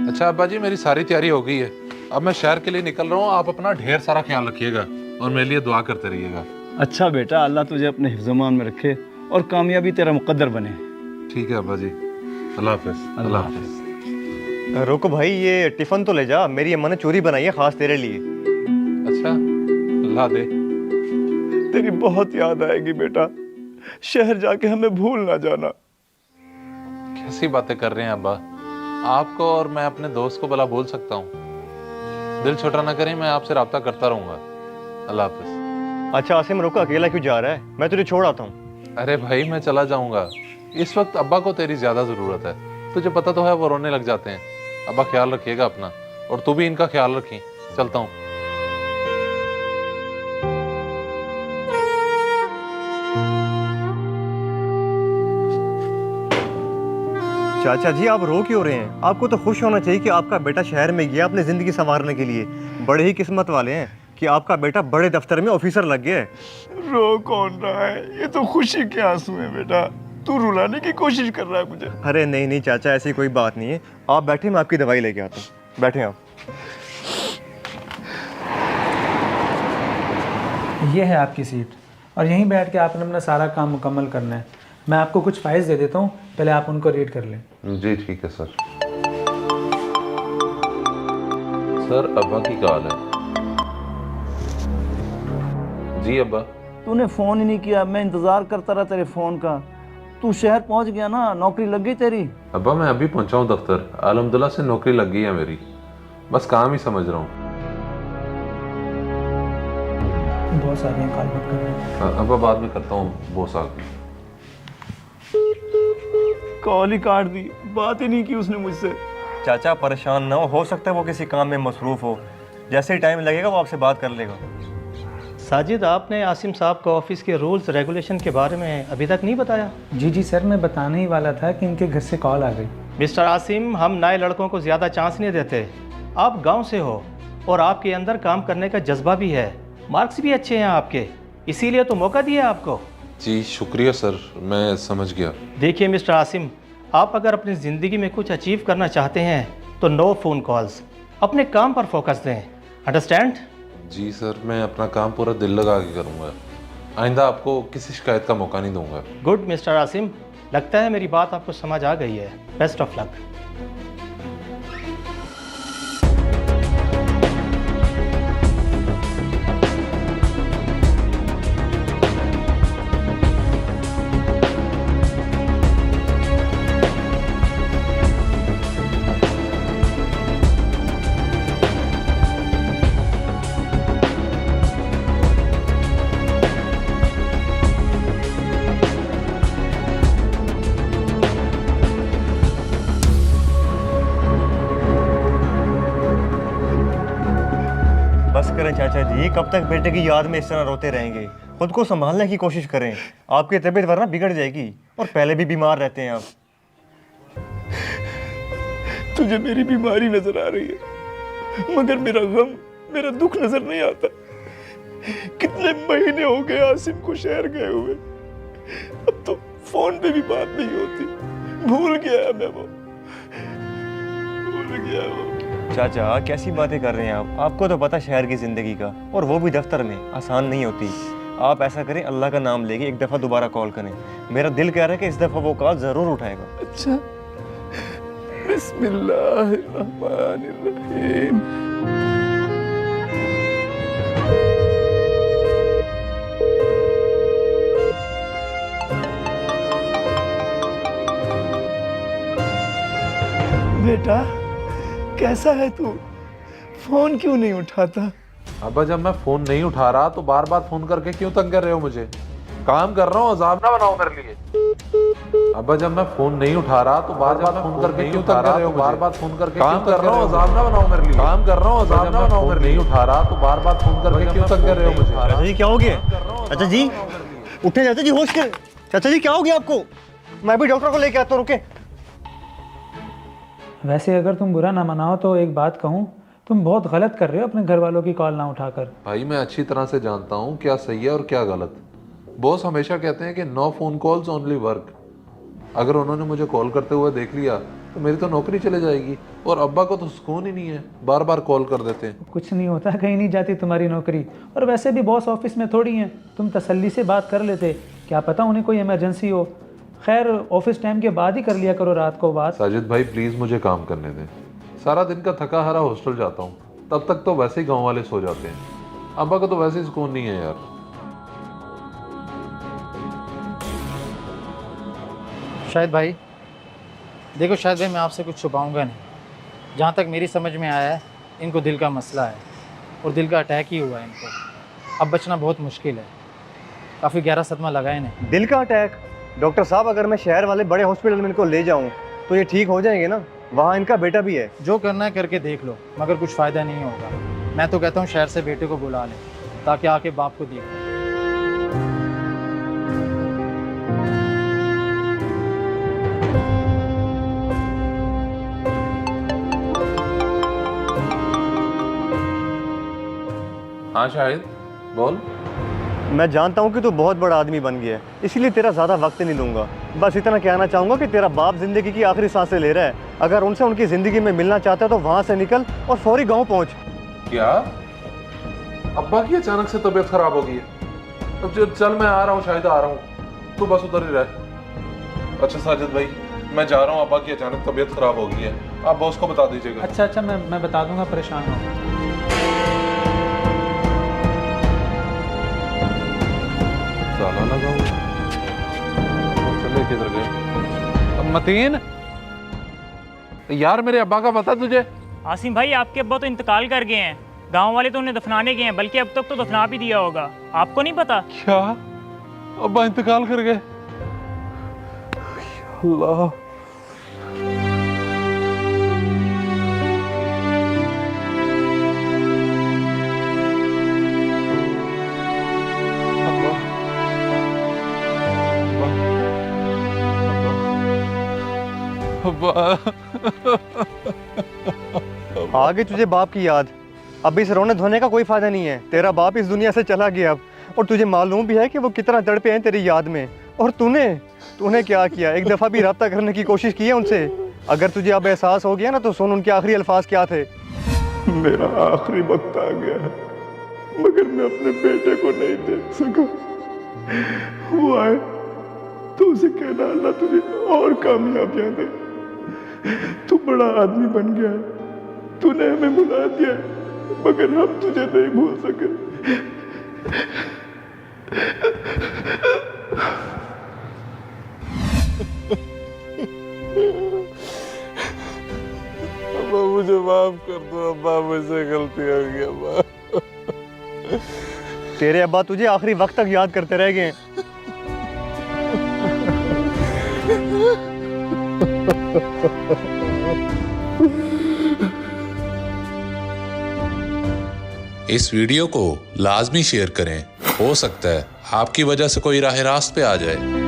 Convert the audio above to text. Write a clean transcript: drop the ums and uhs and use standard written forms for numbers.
अच्छा अब्बा जी, मेरी सारी तैयारी हो गई है। अब मैं शहर के लिए निकल रहा हूँ। आप अपना ढेर सारा ख्याल रखिएगा और मेरे लिए दुआ करते रहिएगा। अच्छा बेटा, अल्लाह तुझे अपने हिफ्ज़-ए-मान में रखे और कामयाबी तेरा मुकद्दर बने। ठीक है अब्बा जी, अल्लाह हाफिज़। अल्लाह हाफिज़। रुको भाई, ये टिफिन तो ले जा, मेरी अम्मा ने चोरी बनाई है खास तेरे लिए। अच्छा, अल्लाह दे। तेरी बहुत याद आएगी बेटा, शहर जाके हमें भूल ना जाना। कैसी बातें कर रहे हैं अब्बा? आपको और मैं अपने दोस्त को भला भूल सकता हूँ? दिल छोटा ना करें, मैं आपसे रब्ता करता रहूँगा। अल्लाह हाफिज़। अच्छा आसिम, रुको, अकेला क्यों जा रहा है? मैं तुझे छोड़ आता हूँ। अरे भाई, मैं चला जाऊँगा। इस वक्त अब्बा को तेरी ज़्यादा ज़रूरत है। तुझे पता तो है, वो रोने लग जाते हैं। अब्बा ख्याल रखिएगा अपना, और तू भी इनका ख्याल रखी। चलता हूँ। चाचा जी, आप रो क्यों रहे हैं? आपको तो खुश होना चाहिए कि आपका बेटा शहर में गया अपनी ज़िंदगी संवारने के लिए। बड़े ही किस्मत वाले हैं कि आपका बेटा बड़े दफ्तर में ऑफिसर लग गया है। रो कौन रहा है? ये तो खुशी के आंसू हैं बेटा। तू रुलाने की कोशिश कर रहा है मुझे। अरे नहीं नहीं चाचा, ऐसी कोई बात नहीं है। आप बैठे, मैं आपकी दवाई लेके आता हूँ। बैठे आप। ये है आपकी सीट और यहीं बैठ के आपने अपना सारा काम मुकम्मल करना है। मैं आपको कुछ फाइल्स दे देता हूँ, पहले आप उनको रीड कर लें। जी ठीक है सर। सर, अब्बा की कॉल है। जी अब्बा। तूने फ़ोन ही नहीं किया, मैं इंतज़ार करता रहा तेरे फ़ोन का। तू शहर पहुंच गया ना, नौकरी लग गई तेरी? अब्बा मैं अभी पहुंचा हूँ दफ्तर। अल्हम्दुलिल्लाह से नौकरी लग गई है मेरी। बस काम ही समझ रहा हूँ। बहुत सारे कॉल मत करना। अब्बा बाद में करता हूँ, बॉस आ गई। कॉल ही काट दी, बात ही नहीं की उसने मुझसे। चाचा परेशान ना हो सकता है वो किसी काम में मसरूफ़ हो। जैसे ही टाइम लगेगा वो आपसे बात कर लेगा। साजिद, आपने आसिम साहब को ऑफिस के रूल्स रेगुलेशन के बारे में अभी तक नहीं बताया? जी सर, मैं बताने ही वाला था कि इनके घर से कॉल आ गई। मिस्टर आसिम, हम नए लड़कों को ज़्यादा चांस नहीं देते। आप गांव से हो और आपके अंदर काम करने का जज्बा भी है, मार्क्स भी अच्छे हैं आपके, इसीलिए तो मौका दिया आपको। जी शुक्रिया सर, मैं समझ गया। देखिए मिस्टर आसिम, आप अगर अपनी ज़िंदगी में कुछ अचीव करना चाहते हैं तो नो फ़ोन कॉल्स, अपने काम पर फोकस दें। अंडरस्टैंड? जी सर, मैं अपना काम पूरा दिल लगा के करूँगा। आइंदा आपको किसी शिकायत का मौका नहीं दूंगा। गुड मिस्टर आसिम, लगता है मेरी बात आपको समझ आ गई है। Best of luck. बस करें चाचा जी, कब तक बेटे की याद में इस तरह रोते रहेंगे? खुद को संभालने की कोशिश करें। आपकी तबीयत वरना बिगड़ जाएगी, और पहले भी बीमार रहते हैं आप। तुझे मेरी बीमारी नजर आ रही है, मगर मेरा गम, मेरा दुख नजर नहीं आता। कितने महीने हो गए आसिम को शहर गए हुए, अब तो फोन पे भी बात नहीं होती। भूल गया मैं वो, भूल गया वो। चाचा कैसी बातें कर रहे हैं आप? आपको तो पता शहर की ज़िंदगी का, और वो भी दफ्तर में, आसान नहीं होती। आप ऐसा करें, अल्लाह का नाम लेके एक दफ़ा दोबारा कॉल करें। मेरा दिल कह रहा है कि इस दफ़ा वो कॉल ज़रूर उठाएगा। अच्छा, बिस्मिल्लाहिर्रहमानिर्रहीम। बेटा कैसा है तू? फोन क्यों नहीं उठाता? अब्बा जब मैं फोन नहीं उठा रहा तो बार बार फोन करके क्यों तंग कर रहे हो मुझे? काम कर रहा हूँ, अजाब ना बनाओ मेरे लिए। अब्बा जब मैं फोन नहीं उठा रहा तो बार बार फोन करके क्यों तंग कर रहे हो? बार बार फोन करके काम कर रहा हूँ, अजाब ना बनाओ मेरे लिए। काम कर रहा हूँ, अजाब ना बनाओ मेरे लिए। नहीं उठा रहा तो बार बार फोन करके क्यों तंग कर रहे हो मुझे? चाचा जी क्या हो गया? चाचा जी उठे, चाचा जी होश कर। चाचा जी क्या हो गया आपको? मैं भी डॉक्टर को लेके आता हूँ, रुके। वैसे अगर तुम बुरा ना मनाओ तो एक बात कहूँ, तुम बहुत गलत कर रहे हो अपने घर वालों की कॉल ना उठाकर। भाई मैं अच्छी तरह से जानता हूँ क्या सही है और क्या गलत। बॉस हमेशा कहते हैं कि no phone calls only work. अगर उन्होंने मुझे कॉल करते हुए देख लिया तो मेरी तो नौकरी चले जाएगी। और अब्बा को तो सुकून ही नहीं है, बार बार कॉल कर देते हैं। कुछ नहीं होता, कहीं नहीं जाती तुम्हारी नौकरी। और वैसे भी बॉस ऑफिस में थोड़ी हैं, तुम तसल्ली से बात कर लेते, क्या पता उन्हें कोई इमरजेंसी हो। खैर ऑफिस टाइम के बाद ही कर लिया करो रात को बात। साजिद भाई प्लीज़ मुझे काम करने दें। सारा दिन का थका हारा हॉस्टल जाता हूँ, तब तक तो वैसे ही गाँव वाले सो जाते हैं। अब्बा को तो वैसे ही सुकून नहीं है यार। शाहिद भाई देखो, शाहिद भाई मैं आपसे कुछ छुपाऊंगा नहीं। जहाँ तक मेरी समझ में आया है, इनको दिल का मसला है और दिल का अटैक ही हुआ है इनको। अब बचना बहुत मुश्किल है, काफ़ी गहरा सदमा लगा है इन्हें। दिल का अटैक? डॉक्टर साहब अगर मैं शहर वाले बड़े हॉस्पिटल में इनको ले जाऊं तो ये ठीक हो जाएंगे ना? वहाँ इनका बेटा भी है। जो करना है करके देख लो, मगर कुछ फ़ायदा नहीं होगा। मैं तो कहता हूँ शहर से बेटे को बुला लें ताकि आके बाप को देख। हाँ शाहिद बोल। मैं जानता हूँ कि तू बहुत बड़ा आदमी बन गया है, इसलिए तेरा ज़्यादा वक्त नहीं दूंगा। बस इतना कहना चाहूँगा कि तेरा बाप ज़िंदगी की आखिरी सांसें ले रहा है। अगर उनसे उनकी ज़िंदगी में मिलना चाहता है तो वहाँ से निकल और फौरी गाँव पहुँच। क्या अब्बा की अचानक से तबीयत खराब हो गई है? अब चल मैं आ रहा हूँ, शाहिद आ रहा हूँ, तू बस उधर ही रह। अच्छा साजिद भाई मैं जा रहा हूँ, अब्बा की अचानक तबीयत खराब हो गई है, आप बॉस को बता दीजिएगा। अच्छा मैं बता दूंगा, परेशान हो। ताला लगा हुआ, चले किधर गए? मतीन यार मेरे अब्बा का पता तुझे? आसिम भाई आपके अब्बा तो इंतकाल कर गए हैं, गांव वाले तो उन्हें दफनाने गए हैं, बल्कि अब तक तो दफना भी दिया होगा। आपको नहीं पता? क्या अब्बा इंतकाल कर गए? अल्लाह। आगे तुझे बाप की याद। अब इस रोने धोने का कोई फायदा नहीं है, तेरा बाप इस दुनिया से चला गया अब। और तुझे मालूम भी है कि वो कितना तड़पे हैं तेरी याद में। और तूने क्या किया? एक दफ़ा भी रब्ता करने की कोशिश की है उनसे? अगर तुझे अब एहसास हो गया ना तो सुन उनके आखिरी अल्फाज क्या थे। मेरा आखिरी वक्त आ गया है, मगर मैं अपने बेटे को नहीं देख सका। वो आए तो उसे कहना अल्लाह तुझे और कामयाबियां दे। तू बड़ा आदमी बन गया है, तूने हमें भुला दिया, मगर हम तुझे नहीं भूल सके। अब्बा मुझे माफ कर दो, अब्बा मुझसे गलती हो गई अब्बा। तेरे अब्बा तुझे आखिरी वक्त तक याद करते रह गए। इस वीडियो को लाजमी शेयर करें, हो सकता है आपकी वजह से कोई राह रास्त पे आ जाए।